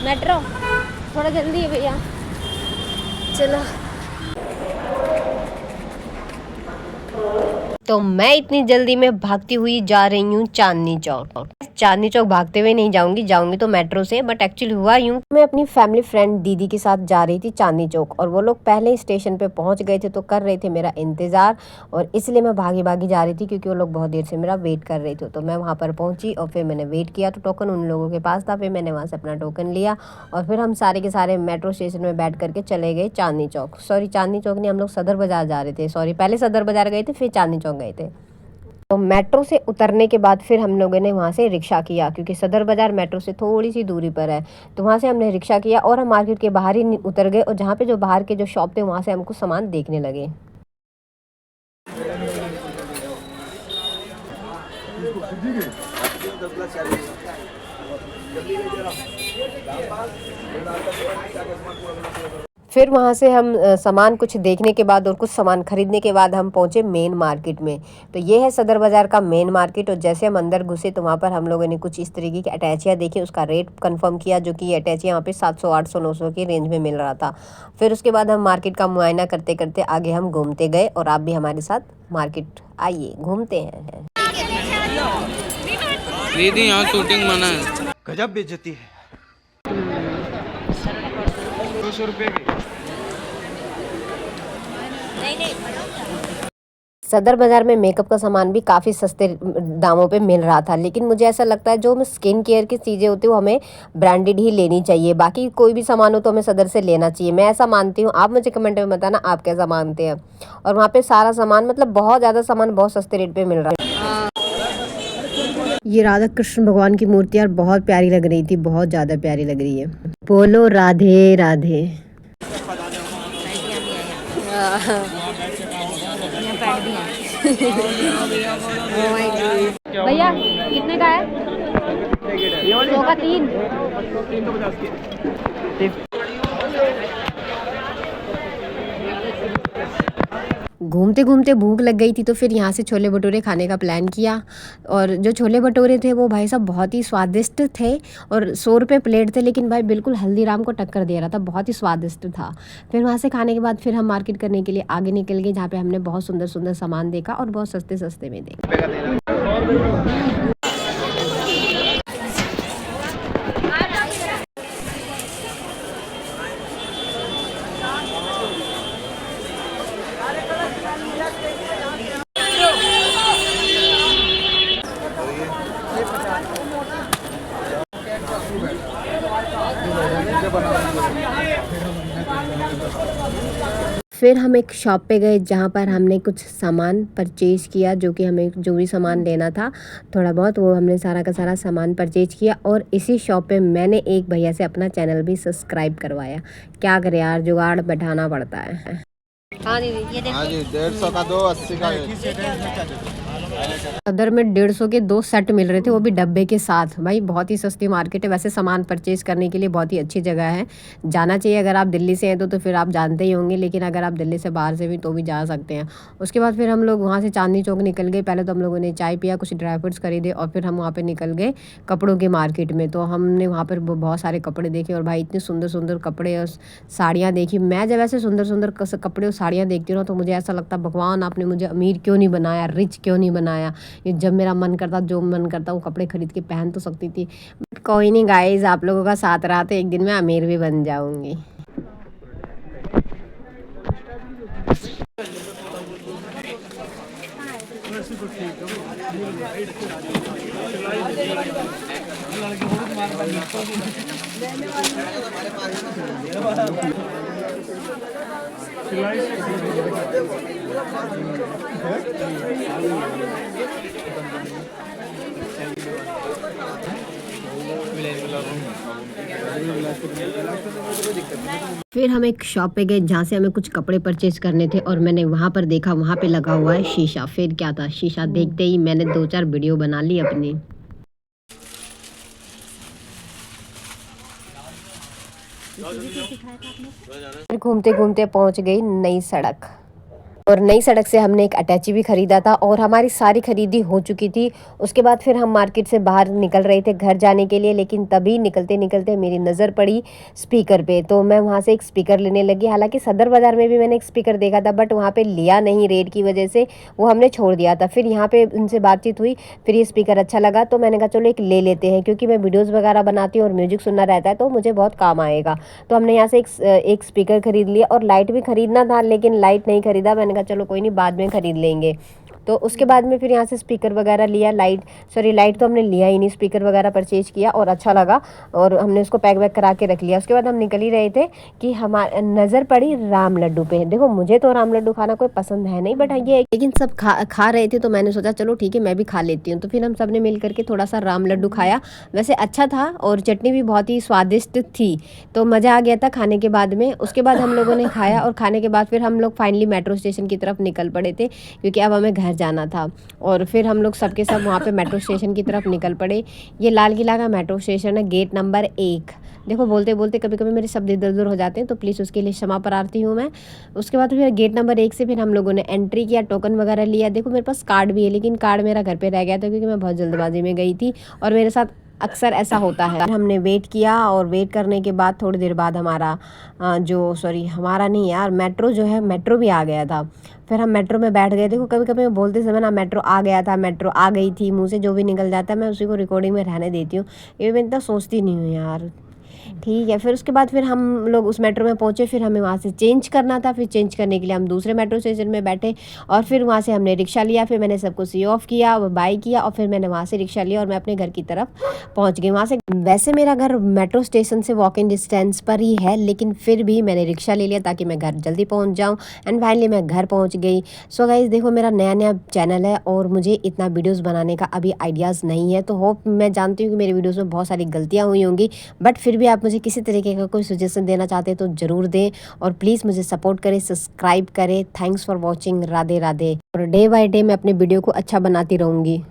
Metro थोड़ा जल्दी है भैया, चलो। तो मैं इतनी जल्दी में भागती हुई जा रही हूँ चांदनी चौक। चांदनी चौक भागते हुए नहीं जाऊंगी तो मेट्रो से। बट एक्चुअली हुआ यूँ, मैं अपनी फैमिली फ्रेंड दीदी के साथ जा रही थी चांदनी चौक, और वो लोग पहले ही स्टेशन पे पहुंच गए थे तो कर रहे थे मेरा इंतज़ार, और इसलिए मैं भागी भागी जा रही थी क्योंकि वो लोग बहुत देर से मेरा वेट कर रहे थे। तो मैं वहाँ पर पहुँची और फिर मैंने वेट किया तो टोकन उन लोगों के पास था। फिर मैंने वहाँ से अपना टोकन लिया और फिर हम सारे के सारे मेट्रो स्टेशन में बैठ करके चले गए चांदनी चौक। सॉरी, चांदनी चौक नहीं, हम लोग सदर बाज़ार जा रहे थे। सॉरी, पहले सदर बाज़ार गए थे फिर चांदनी चौक गए थे। तो मेट्रो से उतरने के बाद फिर हम लोगों ने वहाँ से रिक्शा किया क्योंकि सदर बाज़ार मेट्रो से थोड़ी सी दूरी पर है। तो वहाँ से हमने रिक्शा किया और हम मार्केट के बाहर ही उतर गए, और जहाँ पे जो बाहर के जो शॉप थे वहाँ से हमको सामान देखने लगे। फिर वहाँ से हम सामान कुछ देखने के बाद और कुछ सामान खरीदने के बाद हम पहुँचे मेन मार्केट में। तो ये है सदर बाज़ार का मेन मार्केट, और जैसे हम अंदर घुसे तो वहाँ पर हम लोगों ने कुछ इस तरीके की अटैचियाँ देखी, उसका रेट कंफर्म किया, जो कि ये अटैचियाँ यहाँ पे 700 800 900 की रेंज में मिल रहा था। फिर उसके बाद हम मार्केट का मुआयना करते करते आगे हम घूमते गए, और आप भी हमारे साथ मार्केट आइए, घूमते हैं। दीदी यहाँ शूटिंग मना है। गजब बेइज्जती है। 200 रुपये की। सदर बाज़ार में मेकअप का सामान भी काफ़ी सस्ते दामों पे मिल रहा था, लेकिन मुझे ऐसा लगता है जो स्किन केयर की चीज़ें होती हैं वो हमें ब्रांडेड ही लेनी चाहिए। बाकी कोई भी सामान हो तो हमें सदर से लेना चाहिए, मैं ऐसा मानती हूँ। आप मुझे कमेंट में बताना आप कैसा मानते हैं। और वहाँ पे सारा सामान, मतलब बहुत ज़्यादा सामान बहुत सस्ते रेट पे मिल रहा है। ये राधा कृष्ण भगवान की मूर्ति यार बहुत प्यारी लग रही थी, बहुत ज़्यादा प्यारी लग रही है। बोलो राधे राधे। भैया कितने का है? 100 का 3। घूमते घूमते भूख लग गई थी तो फिर यहाँ से छोले भटूरे खाने का प्लान किया, और जो छोले भटूरे थे वो भाई साहब बहुत ही स्वादिष्ट थे, और 100 रुपये प्लेट थे, लेकिन भाई बिल्कुल हल्दीराम को टक्कर दे रहा था, बहुत ही स्वादिष्ट था। फिर वहाँ से खाने के बाद फिर हम मार्केट करने के लिए आगे निकल गए, जहाँ पे हमने बहुत सुंदर सुंदर सामान देखा और बहुत सस्ते सस्ते में देखा। फिर हम एक शॉप पे गए जहाँ पर हमने कुछ सामान परचेज़ किया, जो कि हमें जो भी सामान लेना था थोड़ा बहुत, वो हमने सारा का सारा सामान परचेज़ किया। और इसी शॉप पे मैंने एक भैया से अपना चैनल भी सब्सक्राइब करवाया। क्या करें यार, जुगाड़ बैठाना पड़ता है। हाँ दीदी, ये देखो। हाँ जी, 150 का 2, 80 का 1। सदर में 150 के 2 सेट मिल रहे थे, वो भी डब्बे के साथ। भाई बहुत ही सस्ती मार्केट है। वैसे सामान परचेज करने के लिए बहुत ही अच्छी जगह है, जाना चाहिए। अगर आप दिल्ली से हैं तो फिर आप जानते ही होंगे, लेकिन अगर आप दिल्ली से बाहर से भी तो भी जा सकते हैं। उसके बाद फिर हम लोग वहाँ से चांदनी चौक निकल गए। पहले तो हम लोगों ने चाय पिया, कुछ ड्राई फ्रूट्स खरीदे, और फिर हम वहाँ पर निकल गए कपड़ों के मार्केट में। तो हमने वहाँ पर बहुत सारे कपड़े देखे, और भाई इतने सुंदर सुंदर कपड़े और साड़ियाँ देखी। मैं जब ऐसे सुंदर सुंदर कपड़े और साड़ियाँ देखती हूँ ना तो मुझे ऐसा लगता है भगवान आपने मुझे अमीर क्यों नहीं बनाया, रिच क्यों नहीं बनाया। ये जब मेरा मन करता, जो मन करता वो कपड़े खरीद के पहन तो सकती थी। बट कोई नहीं गाइस, आप लोगों का साथ रहा तो एक दिन मैं अमीर भी बन जाऊंगी। फिर हम एक शॉप पे गए जहाँ से हमें कुछ कपड़े परचेज करने थे, और मैंने वहाँ पर देखा वहाँ पे लगा हुआ है शीशा। फिर क्या था, शीशा देखते ही मैंने 2-4 वीडियो बना ली अपनी। घूमते घूमते पहुँच गई नई सड़क। और नई सड़क से हमने एक अटैची भी खरीदा था और हमारी सारी खरीदी हो चुकी थी। उसके बाद फिर हम मार्केट से बाहर निकल रहे थे घर जाने के लिए, लेकिन तभी निकलते निकलते मेरी नज़र पड़ी स्पीकर पे, तो मैं वहाँ से एक स्पीकर लेने लगी। हालांकि सदर बाज़ार में भी मैंने एक स्पीकर देखा था, बट वहाँ पे लिया नहीं, रेट की वजह से वो हमने छोड़ दिया था। फिर यहाँ पे उनसे बातचीत हुई, फिर ये स्पीकर अच्छा लगा तो मैंने कहा चलो एक ले लेते हैं, क्योंकि मैं वीडियोज़ वगैरह बनाती हूँ और म्यूजिक सुनना रहता है तो मुझे बहुत काम आएगा। तो हमने यहाँ से एक स्पीकर खरीद लिया और लाइट भी खरीदना था, लेकिन लाइट नहीं खरीदा। मैंने कहा चलो कोई नहीं, बाद में खरीद लेंगे। तो उसके बाद में फिर यहाँ से स्पीकर वगैरह लिया, लाइट तो हमने लिया ही नहीं, स्पीकर वगैरह परचेज किया और अच्छा लगा और हमने उसको पैक वैक करा के रख लिया। उसके बाद हम निकल ही रहे थे कि हमारे नज़र पड़ी राम लड्डू पे। देखो मुझे तो राम लड्डू खाना कोई पसंद है नहीं, बट ये लेकिन सब खा रहे थे तो मैंने सोचा चलो ठीक है मैं भी खा लेती हूँ। तो फिर हम सब ने मिल करके थोड़ा सा राम लड्डू खाया। वैसे अच्छा था और चटनी भी बहुत ही स्वादिष्ट थी, तो मज़ा आ गया था खाने के बाद में। उसके बाद हम लोगों ने खाया और खाने के बाद फिर हम लोग फाइनली मेट्रो स्टेशन की तरफ निकल पड़े थे, क्योंकि अब हमें घर जाना था। और फिर हम लोग सबके सब वहाँ पे मेट्रो स्टेशन की तरफ निकल पड़े। ये लाल किला का मेट्रो स्टेशन है, गेट नंबर 1। देखो बोलते बोलते कभी कभी मेरे शब्द इधर उधर हो जाते हैं, तो प्लीज़ उसके लिए क्षमा प्रार्थी हूँ मैं। उसके बाद फिर गेट नंबर 1 से फिर हम लोगों ने एंट्री किया, टोकन वगैरह लिया। देखो मेरे पास कार्ड भी है, लेकिन कार्ड मेरा घर पे रह गया था क्योंकि मैं बहुत जल्दबाजी में गई थी और मेरे साथ अक्सर ऐसा होता है। हमने वेट किया और वेट करने के बाद थोड़ी देर बाद हमारा नहीं यार, मेट्रो जो है मेट्रो भी आ गया था। फिर हम मेट्रो में बैठ गए। देखो कभी कभी बोलते समय ना मेट्रो आ गया था, मेट्रो आ गई थी, मुंह से जो भी निकल जाता है मैं उसी को रिकॉर्डिंग में रहने देती हूँ। ये मैं इतना सोचती नहीं हूँ यार, ठीक है। फिर उसके बाद फिर हम लोग उस मेट्रो में पहुँचे, फिर हमें वहाँ से चेंज करना था। फिर चेंज करने के लिए हम दूसरे मेट्रो स्टेशन में बैठे और फिर वहाँ से हमने रिक्शा लिया। फिर मैंने सबको सी ऑफ किया, बाय किया और फिर मैंने वहाँ से रिक्शा लिया और मैं अपने घर की तरफ पहुँच गई। वहाँ से वैसे मेरा घर मेट्रो स्टेशन से वॉकिंग डिस्टेंस पर ही है, लेकिन फिर भी मैंने रिक्शा ले लिया ताकि मैं घर जल्दी पहुँच जाऊँ। एंड फाइनली मैं घर पहुँच गई। सो गाइस देखो मेरा नया चैनल है और मुझे इतना वीडियोज़ बनाने का अभी आइडियाज़ नहीं है, तो होप मैं जानती हूँ कि मेरी वीडियोज़ में बहुत सारी गलतियाँ हुई होंगी, बट फिर भी आप मुझे किसी तरीके का कोई सजेशन देना चाहते हैं तो ज़रूर दें और प्लीज़ मुझे सपोर्ट करें, सब्सक्राइब करें। Thanks for watching. Radhe Radhe. और डे बाय डे मैं अपने वीडियो को अच्छा बनाती रहूँगी।